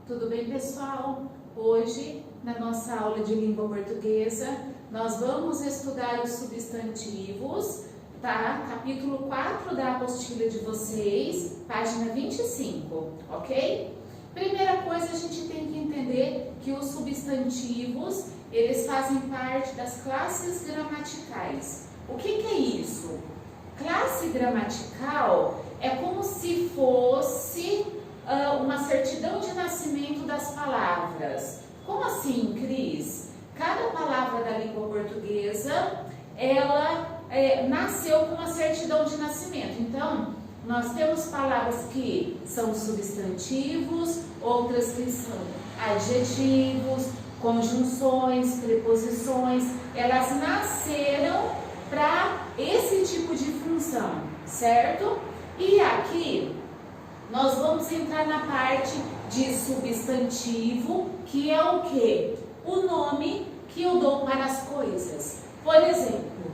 Tudo bem, pessoal? Hoje, na nossa aula de língua portuguesa, nós vamos estudar os substantivos, tá? Capítulo 4 da apostila de vocês, página 25, ok? Primeira coisa, a gente tem que entender que os substantivos, eles fazem parte das classes gramaticais. O que é isso? Classe gramatical é como se fosse uma certidão de nascimento das palavras. Como assim, Cris? Cada palavra da língua portuguesa, ela nasceu com uma certidão de nascimento. Então, nós temos palavras que são substantivos, outras que são adjetivos, conjunções, preposições. Elas nasceram para esse tipo de função, certo? E aqui nós vamos entrar na parte de substantivo, que é o quê? O nome que eu dou para as coisas. Por exemplo,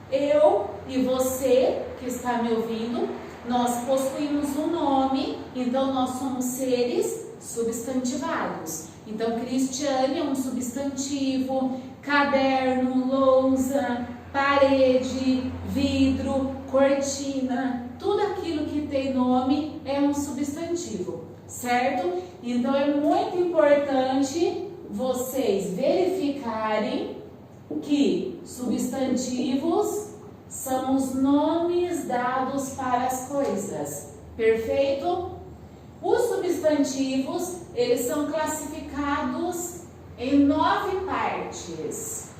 eu e você que está me ouvindo, nós possuímos um nome, então nós somos seres substantivados. Então, Cristiane é um substantivo, caderno, lousa, parede, vidro, cortina, tudo aquilo que tem nome é um substantivo, certo? Então é muito importante vocês verificarem que substantivos são os nomes dados para as coisas, perfeito? Os substantivos, eles são classificados em 9 partes.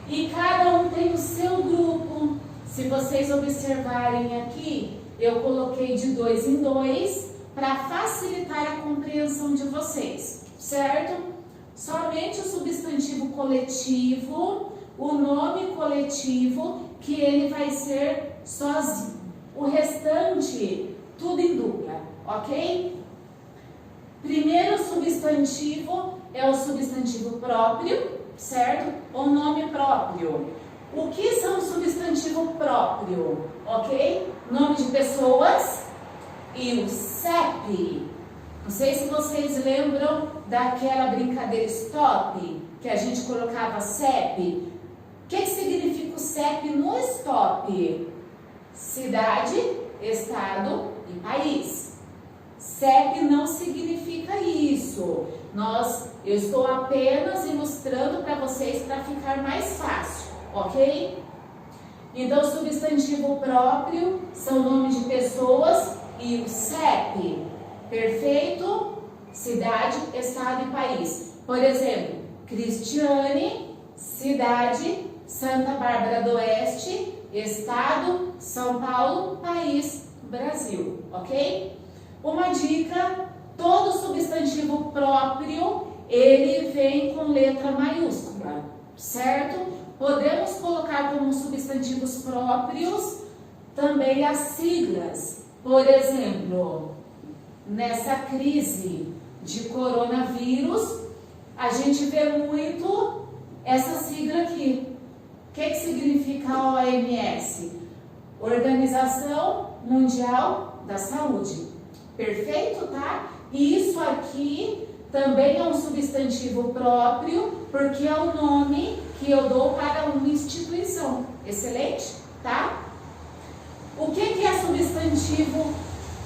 E cada um tem o seu grupo. Se vocês observarem aqui, eu coloquei de 2 em 2 para facilitar a compreensão de vocês, certo? Somente o substantivo coletivo, o nome coletivo, que ele vai ser sozinho. O restante, tudo em dupla, ok? Primeiro substantivo é o substantivo próprio, certo? O nome próprio. O que são substantivo próprio? Ok? Nome de pessoas e o CEP. Não sei se vocês lembram daquela brincadeira stop, que a gente colocava CEP. O que significa o CEP no stop? Cidade, estado e país. CEP não significa isso. Eu estou apenas ilustrando para vocês para ficar mais fácil, ok? Então, substantivo próprio são nomes de pessoas e o CEP, perfeito? Cidade, estado e país. Por exemplo, Cristiane, cidade, Santa Bárbara do Oeste, estado, São Paulo, país, Brasil, ok? Uma dica: todo substantivo próprio, ele vem com letra maiúscula, certo? Podemos colocar como substantivos próprios também as siglas. Por exemplo, nessa crise de coronavírus, a gente vê muito essa sigla aqui. O que significa a OMS? Organização Mundial da Saúde. Perfeito, tá? E isso aqui também é um substantivo próprio, porque é o nome que eu dou para uma instituição. Excelente, tá? O que é substantivo?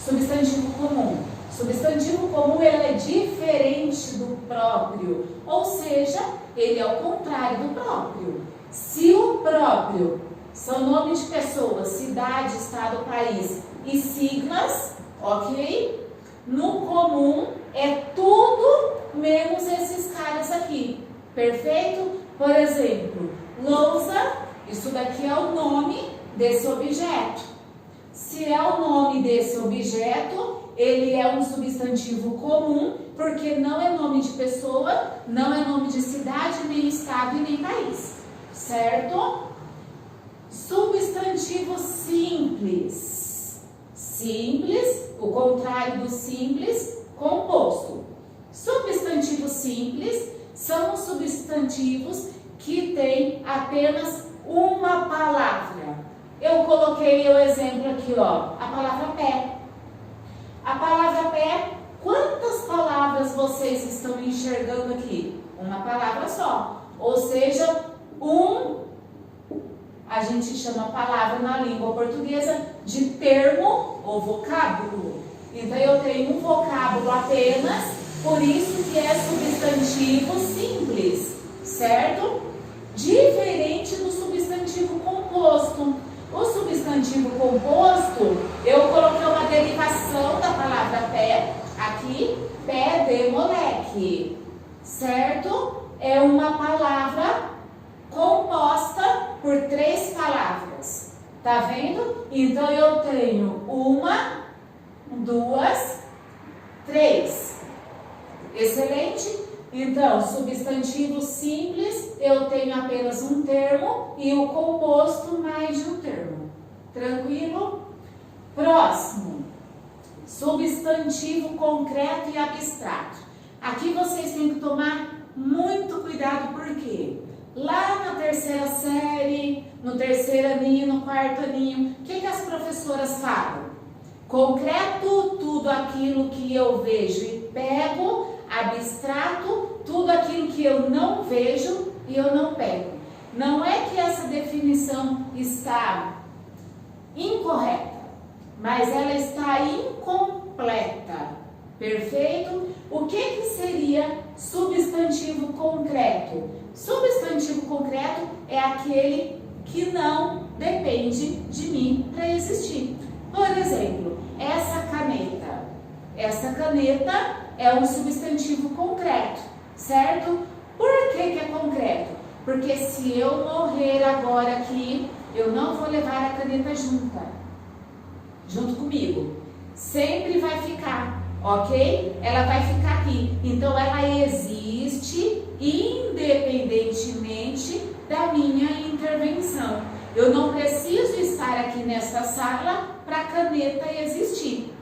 Substantivo comum. Substantivo comum, ele é diferente do próprio, ou seja, ele é o contrário do próprio. Se o próprio são nomes de pessoas, cidade, estado, país e siglas, ok? No comum é tudo menos esses caras aqui, perfeito? Por exemplo, lousa, isso daqui é o nome desse objeto. Se é o nome desse objeto, ele é um substantivo comum, porque não é nome de pessoa, não é nome de cidade, nem estado e nem país, certo? Substantivo simples. Simples, o contrário do simples, composto. Substantivos simples são os substantivos que têm apenas uma palavra. Eu coloquei o exemplo aqui, ó, a palavra pé. A palavra pé Quantas palavras vocês estão enxergando aqui? Uma palavra só. Ou seja, a gente chama a palavra na língua portuguesa de termo ou vocábulo. Então eu tenho um vocábulo apenas, por isso que é substantivo simples, certo? Diferente do substantivo composto. O substantivo composto, eu coloquei uma derivação da palavra pé, aqui, pé de moleque, certo? É uma palavra composta por 3 palavras, tá vendo? Então eu tenho 1, 2, 3. Excelente? Então, substantivo simples, eu tenho apenas um termo e o composto mais de um termo. Tranquilo? Próximo. Substantivo concreto e abstrato. Aqui vocês têm que tomar muito cuidado, porque lá na 3ª série, no 3º aninho, no 4º aninho, o que as professoras falam? Concreto, tudo aquilo que eu vejo e pego. Abstrato, tudo aquilo que eu não vejo e eu não pego. Não é que essa definição está incorreta, mas ela está incompleta. Perfeito? O que seria substantivo concreto? Substantivo concreto é aquele que não depende de mim para existir. Por exemplo, essa caneta. Essa caneta é um substantivo concreto, certo? Por que é concreto? Porque se eu morrer agora aqui, eu não vou levar a caneta junto comigo. Sempre vai ficar, ok? Ela vai ficar aqui. Então, ela existe independentemente da minha intervenção. Eu não preciso estar aqui nesta sala para a caneta existir.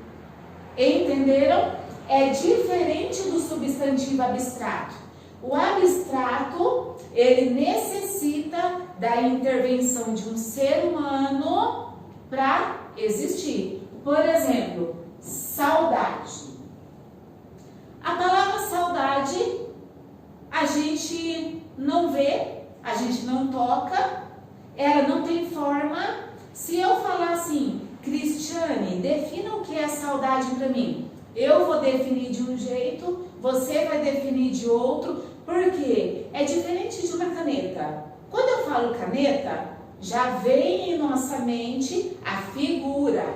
Entenderam? É diferente do substantivo abstrato. O abstrato, ele necessita da intervenção de um ser humano para existir. Por exemplo, saudade. A palavra saudade, a gente não vê, a gente não toca, ela não tem forma. Se eu falar assim, Cristiane, defina o que é saudade para mim. Eu vou definir de um jeito, você vai definir de outro, porque é diferente de uma caneta. Quando eu falo caneta, já vem em nossa mente a figura.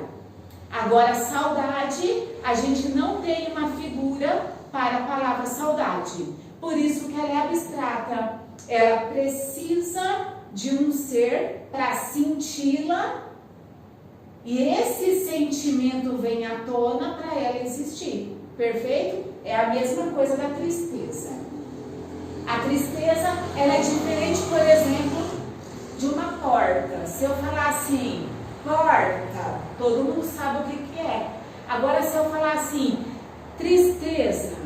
Agora, saudade, a gente não tem uma figura para a palavra saudade. Por isso que ela é abstrata. Ela precisa de um ser para senti-la. E esse sentimento vem à tona para ela existir. Perfeito? É a mesma coisa da tristeza. A tristeza, ela é diferente, por exemplo, de uma porta. Se eu falar assim, porta, todo mundo sabe o que é. Agora, se eu falar assim, tristeza,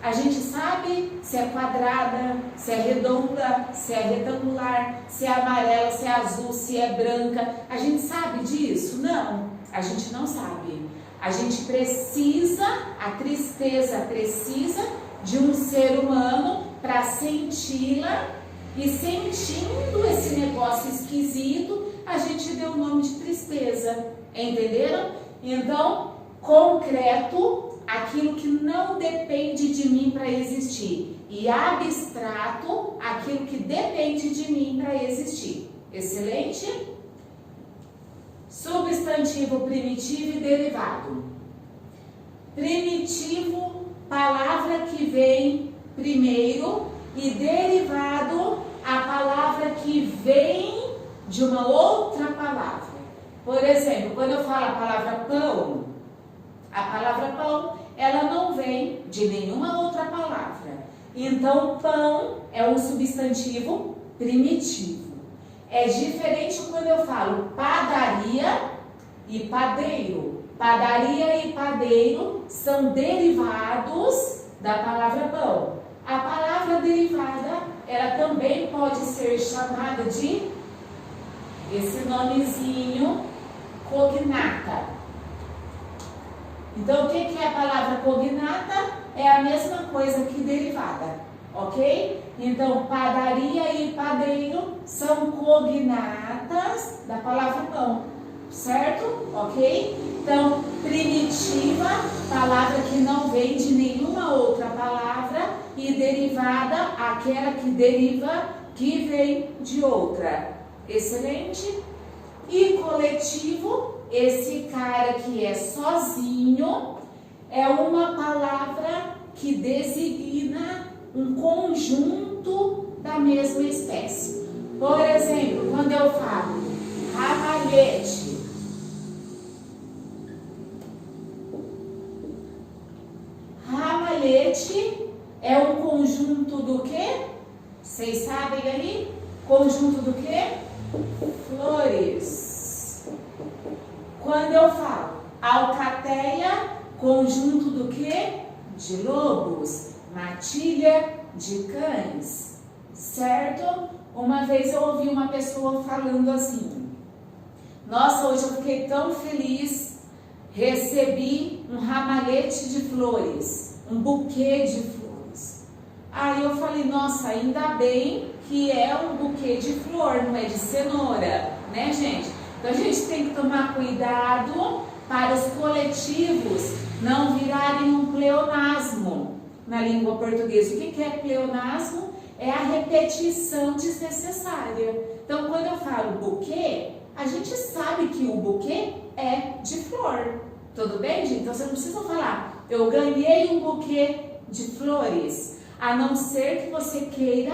a gente sabe se é quadrada, se é redonda, se é retangular, se é amarela, se é azul, se é branca. A gente sabe disso? Não, a gente não sabe. A gente precisa, a tristeza precisa de um ser humano para senti-la, e sentindo esse negócio esquisito, a gente deu o nome de tristeza. Entenderam? Então, concreto, aquilo que não depende de mim para existir, e abstrato, aquilo que depende de mim para existir. Excelente? Substantivo primitivo e derivado. Primitivo, palavra que vem primeiro, e derivado, a palavra que vem de uma outra palavra. Por exemplo, quando eu falo a palavra pão, ela não vem de nenhuma outra palavra. Então, pão é um substantivo primitivo. É diferente quando eu falo padaria e padeiro. Padaria e padeiro são derivados da palavra pão. A palavra derivada, ela também pode ser chamada de esse nomezinho cognata. Então, o que é a palavra cognata? É a mesma coisa que derivada, ok? Então, padaria e padeiro são cognatas da palavra pão, certo? Ok? Então, primitiva, palavra que não vem de nenhuma outra palavra, e derivada, aquela que deriva, que vem de outra. Excelente? E coletivo, esse cara que é sozinho, é uma palavra que designa um conjunto da mesma espécie. Por exemplo, quando eu falo ramalhete, ramalhete é um conjunto do quê? Vocês sabem aí? Conjunto do quê? Flores. Quando eu falo alcateia, conjunto do quê? De lobos. Matilha de cães. Certo? Uma vez eu ouvi uma pessoa falando assim: nossa, hoje eu fiquei tão feliz, recebi um ramalhete de flores, um buquê de flores. Aí eu falei, nossa, ainda bem que é um buquê de flor, não é de cenoura, né, gente? Então a gente tem que tomar cuidado para os coletivos não virarem um pleonasmo na língua portuguesa. O que é pleonasmo? É a repetição desnecessária. Então, quando eu falo buquê, a gente sabe que o buquê é de flor. Tudo bem, gente? Então, você não precisa falar, eu ganhei um buquê de flores, a não ser que você queira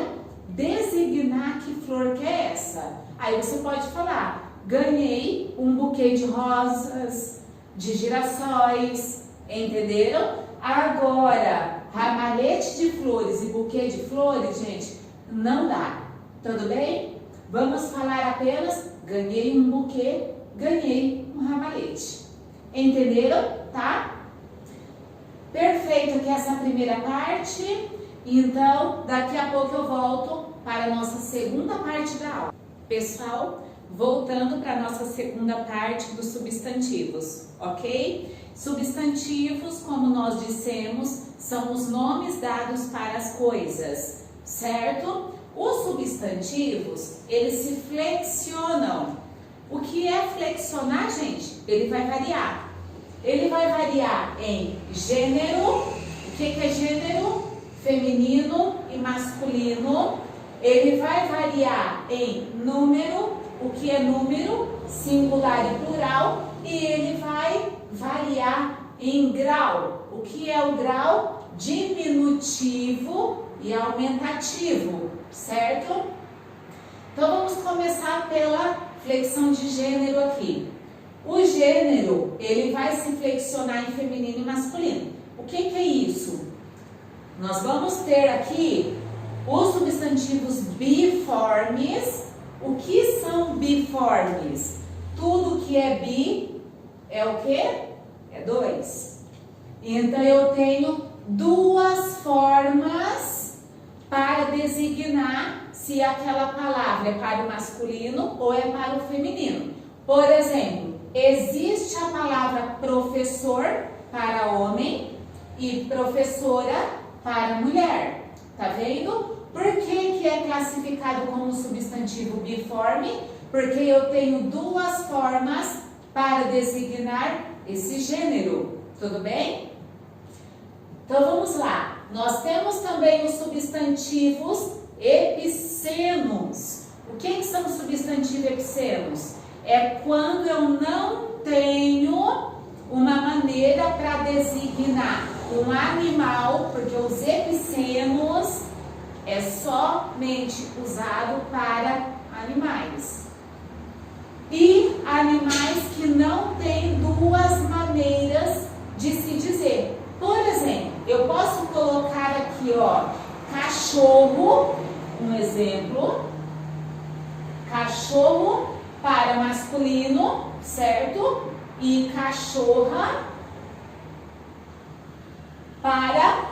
designar que flor que é essa. Aí você pode falar, ganhei um buquê de rosas, de girassóis, entenderam? Agora, ramalhete de flores e buquê de flores, gente, não dá. Tudo bem? Vamos falar apenas, ganhei um buquê, ganhei um ramalhete. Entenderam? Tá? Perfeito aqui essa primeira parte. Então, daqui a pouco eu volto para a nossa segunda parte da aula. Pessoal, voltando para a nossa segunda parte dos substantivos, ok? Substantivos, como nós dissemos, são os nomes dados para as coisas, certo? Os substantivos, eles se flexionam. O que é flexionar, gente? Ele vai variar. Ele vai variar em gênero. O que é gênero? Feminino e masculino. Ele vai variar em número. O que é número? Singular e plural. E ele vai variar em grau. O que é o grau? Diminutivo e aumentativo, certo? Então vamos começar pela flexão de gênero aqui. O gênero, ele vai se flexionar em feminino e masculino. O que é isso? Nós vamos ter aqui os substantivos biformes. O que são biformes? Tudo que é bi é o quê? É dois. Então eu tenho duas formas para designar se aquela palavra é para o masculino ou é para o feminino. Por exemplo, existe a palavra professor para homem e professora para mulher. Tá vendo? Por que é classificado como substantivo biforme? Porque eu tenho duas formas para designar esse gênero. Tudo bem? Então vamos lá. Nós temos também os substantivos epicenos. O que são os substantivos epicenos? É quando eu não tenho uma maneira para designar um animal, porque os epicenos é somente usado para animais. E animais que não têm duas maneiras de se dizer. Por exemplo, eu posso colocar aqui, ó, cachorro, um exemplo, cachorro para masculino, certo? E cachorra para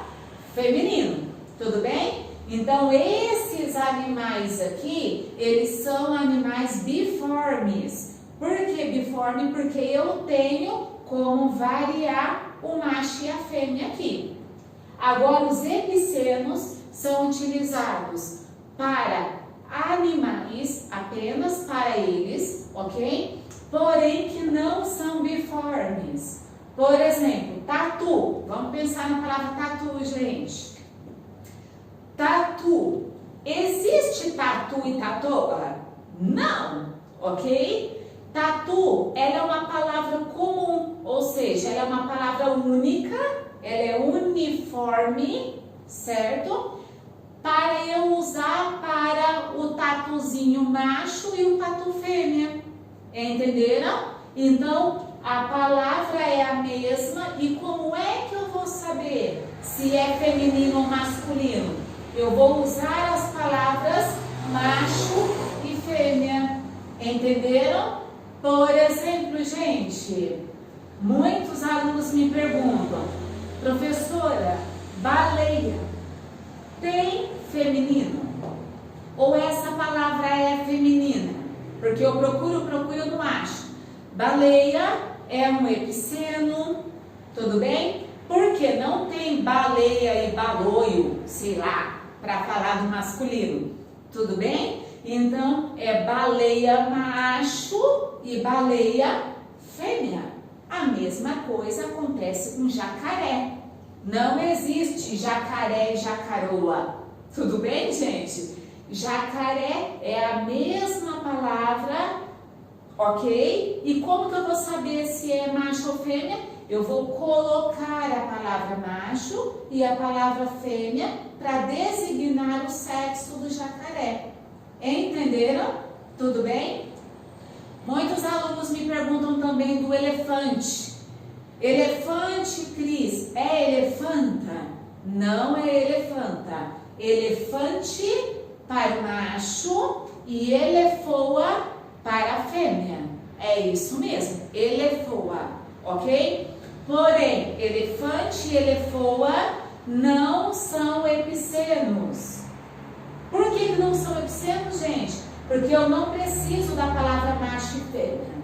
feminino, tudo bem? Então, esses animais aqui, eles são animais biformes. Por que biforme? Porque eu tenho como variar o macho e a fêmea aqui. Agora, os epicenos são utilizados para animais, apenas para eles, ok? Porém, que não são biformes. Por exemplo, tatu. Vamos pensar na palavra tatu, gente. Tatu. Existe tatu e tatoa? Não, ok? Tatu, ela é uma palavra comum, ou seja, ela é uma palavra única, ela é uniforme, certo? Para eu usar para o tatuzinho macho e o tatu fêmea. Entenderam? Então, a palavra é a mesma e como é que eu vou saber se é feminino ou masculino? Eu vou usar as palavras macho e fêmea. Entenderam? Por exemplo, gente, muitos alunos me perguntam, professora, baleia tem feminino? Ou essa palavra é feminina? Porque eu procuro no macho. Baleia é um epiceno, tudo bem? Porque não tem baleia e baloio, sei lá, para falar do masculino, tudo bem? Então, é baleia macho e baleia fêmea. A mesma coisa acontece com jacaré. Não existe jacaré e jacaroa. Tudo bem, gente? Jacaré é a mesma palavra, ok? E como que eu vou saber se é macho ou fêmea? Eu vou colocar a palavra macho e a palavra fêmea para designar o sexo do jacaré. Entenderam? Tudo bem? Muitos alunos me perguntam também do elefante. Elefante, Cris, é elefanta? Não é elefanta. Elefante para o macho e elefoa para a fêmea. É isso mesmo, elefoa, ok? Porém, elefante e elefoa não são epicenos. Por que não são epicenos, gente? Porque eu não preciso da palavra macho e fêmea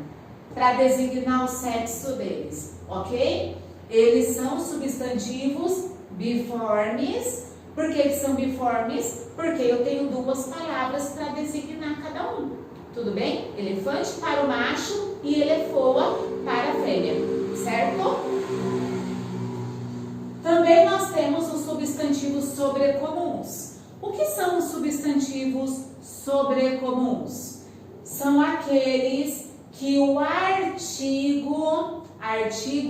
para designar o sexo deles, ok? Eles são substantivos biformes. Por que eles são biformes? Porque eu tenho duas palavras para designar cada um. Tudo bem? Elefante para o macho e elefoa para a fêmea, certo? Também nós temos os substantivos sobrecomuns. O que são os substantivos sobrecomuns? São aqueles que o artigo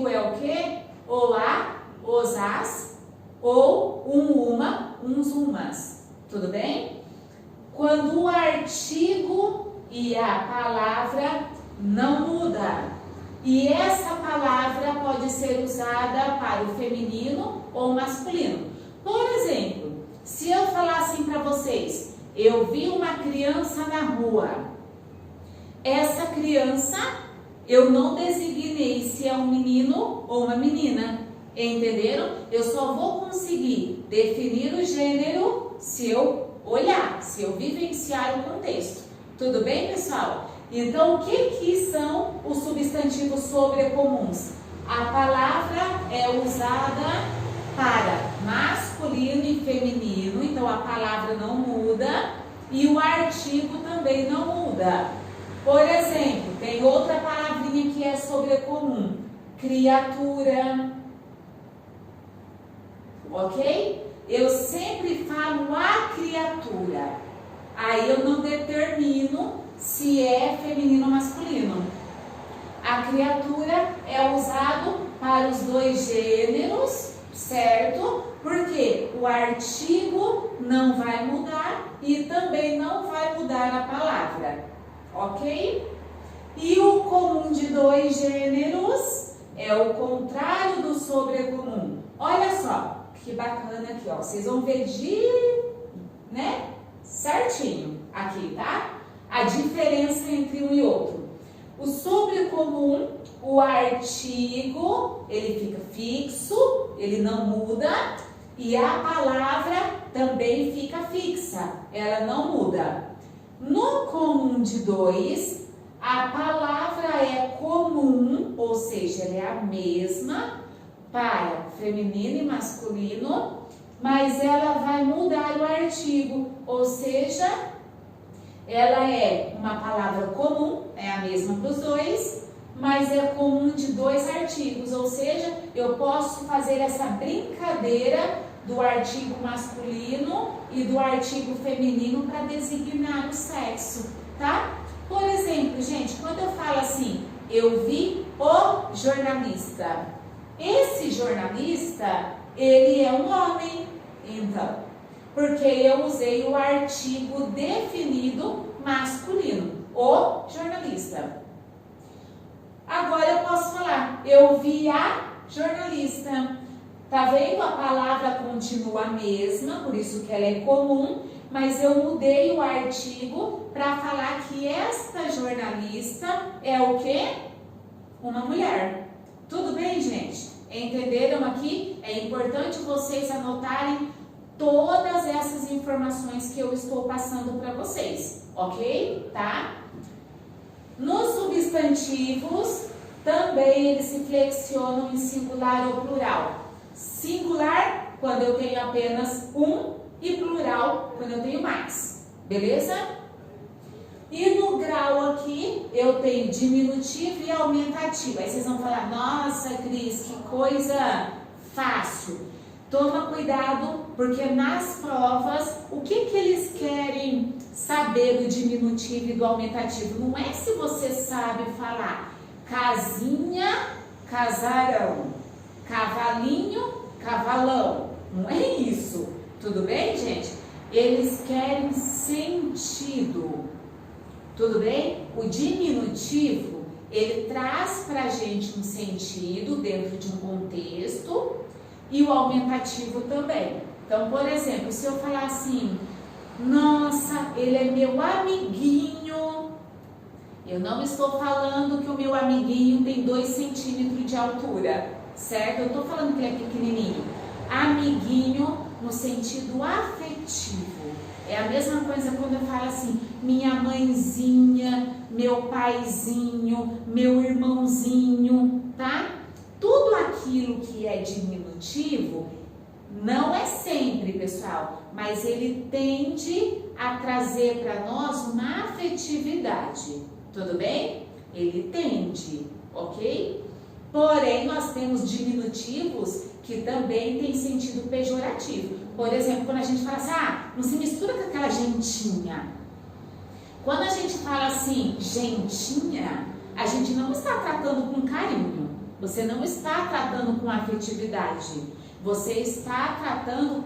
é o quê? O a, os, as, ou uma, uns, umas. Tudo bem? Quando o artigo e a palavra não muda. E essa palavra pode ser usada para o feminino ou o masculino. Por exemplo, se eu falar assim para vocês, eu vi uma criança na rua. Essa criança, eu não designei se é um menino ou uma menina. Entenderam? Eu só vou conseguir definir o gênero se eu olhar, se eu vivenciar o contexto. Tudo bem, pessoal? Então, o que são os substantivos sobrecomuns? A palavra é usada para masculino e feminino, então a palavra não muda e o artigo também não muda. Por exemplo, tem outra palavrinha que é sobrecomum, criatura, ok? Eu sempre falo a criatura, aí eu não determino se é feminino ou masculino. A criatura é usado para os dois gêneros, certo? Porque o artigo não vai mudar e também não vai mudar a palavra, ok? E o comum de dois gêneros é o contrário do sobrecomum. Olha só, que bacana aqui, ó. Vocês vão ver certinho aqui, tá? A diferença entre um e outro. O sobrecomum, o artigo, ele fica fixo, ele não muda, e a palavra também fica fixa, ela não muda. No comum de dois, a palavra é comum, ou seja, ela é a mesma, para feminino e masculino, mas ela vai mudar o artigo, ou seja, ela é uma palavra comum, é a mesma para os dois, mas é comum de dois artigos, ou seja, eu posso fazer essa brincadeira do artigo masculino e do artigo feminino para designar o sexo, tá? Por exemplo, gente, quando eu falo assim, eu vi o jornalista. Esse jornalista, ele é um homem, então, porque eu usei o artigo definido masculino, o jornalista. Agora eu posso falar, eu vi a jornalista. Tá vendo? A palavra continua a mesma, por isso que ela é comum, mas eu mudei o artigo para falar que esta jornalista é o quê? Uma mulher. Tudo bem, gente? Entenderam aqui? É importante vocês anotarem todas essas informações que eu estou passando para vocês, ok? Tá? Nos substantivos, também eles se flexionam em singular ou plural. Singular, quando eu tenho apenas um, e plural, quando eu tenho mais. Beleza? E no grau aqui, eu tenho diminutivo e aumentativo. Aí vocês vão falar, nossa, Cris, que coisa fácil. Toma cuidado, porque nas provas, o que eles querem saber do diminutivo e do aumentativo? Não é se você sabe falar casinha, casarão, cavalinho, cavalão. Não é isso. Tudo bem, gente? Eles querem sentido. Tudo bem? O diminutivo, ele traz pra gente um sentido dentro de um contexto e o aumentativo também. Então, por exemplo, se eu falar assim, nossa, ele é meu amiguinho, eu não estou falando que o meu amiguinho tem 2 centímetros de altura, certo? Eu estou falando que ele é pequenininho. Amiguinho no sentido afetivo. É a mesma coisa quando eu falo assim, minha mãezinha, meu paizinho, meu irmãozinho, tá? Tudo aquilo que é diminutivo, não é sempre, pessoal, mas ele tende a trazer para nós uma afetividade, tudo bem? Ele tende, ok? Porém, nós temos diminutivos que também têm sentido pejorativo. Por exemplo, quando a gente fala assim, não se mistura com aquela gentinha. Quando a gente fala assim, gentinha, a gente não está tratando com carinho. Você não está tratando com afetividade. Você está tratando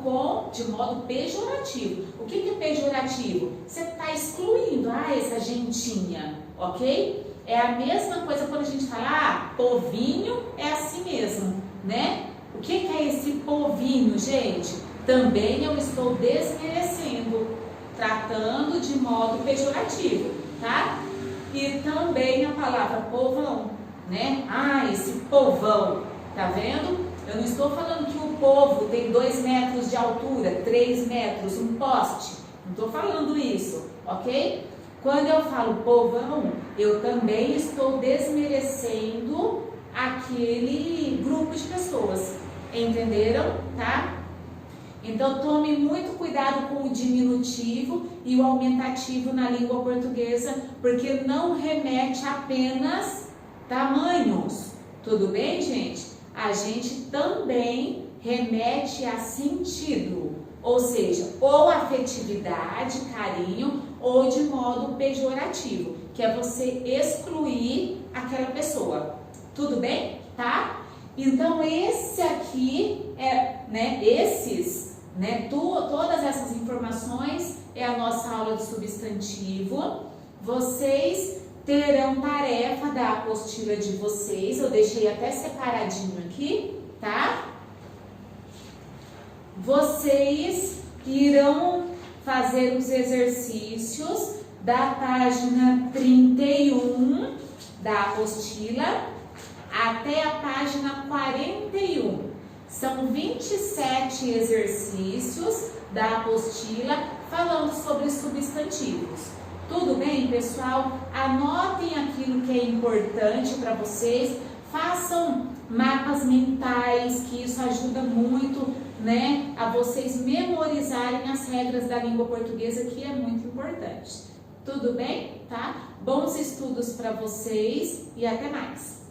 de modo pejorativo. O que é pejorativo? Você está excluindo, essa gentinha, ok? É a mesma coisa quando a gente fala, povinho é assim mesmo, né? O que é esse povinho, gente? Também eu estou desmerecendo, tratando de modo pejorativo, tá? E também a palavra povão, né? Esse povão, tá vendo? Eu não estou falando que o povo tem 2 metros de altura, 3 metros, um poste. Não estou falando isso, ok? Quando eu falo povão, eu também estou desmerecendo aquele grupo de pessoas. Entenderam? Tá? Então, tome muito cuidado com o diminutivo e o aumentativo na língua portuguesa, porque não remete apenas tamanhos. Tudo bem, gente? A gente também remete a sentido, ou seja, ou afetividade, carinho, ou de modo pejorativo, que é você excluir aquela pessoa. Tudo bem? Tá? Então, esse aqui todas essas informações é a nossa aula de substantivo. Vocês terão tarefa da apostila de vocês, eu deixei até separadinho aqui, tá? Vocês irão fazer os exercícios da página 31 da apostila até a página 41. São 27 exercícios da apostila falando sobre substantivos. Tudo bem, pessoal? Anotem aquilo que é importante para vocês, Façam mapas mentais, que isso ajuda muito, né, a vocês memorizarem as regras da língua portuguesa, que é muito importante. Tudo bem? Tá? Bons estudos para vocês e até mais!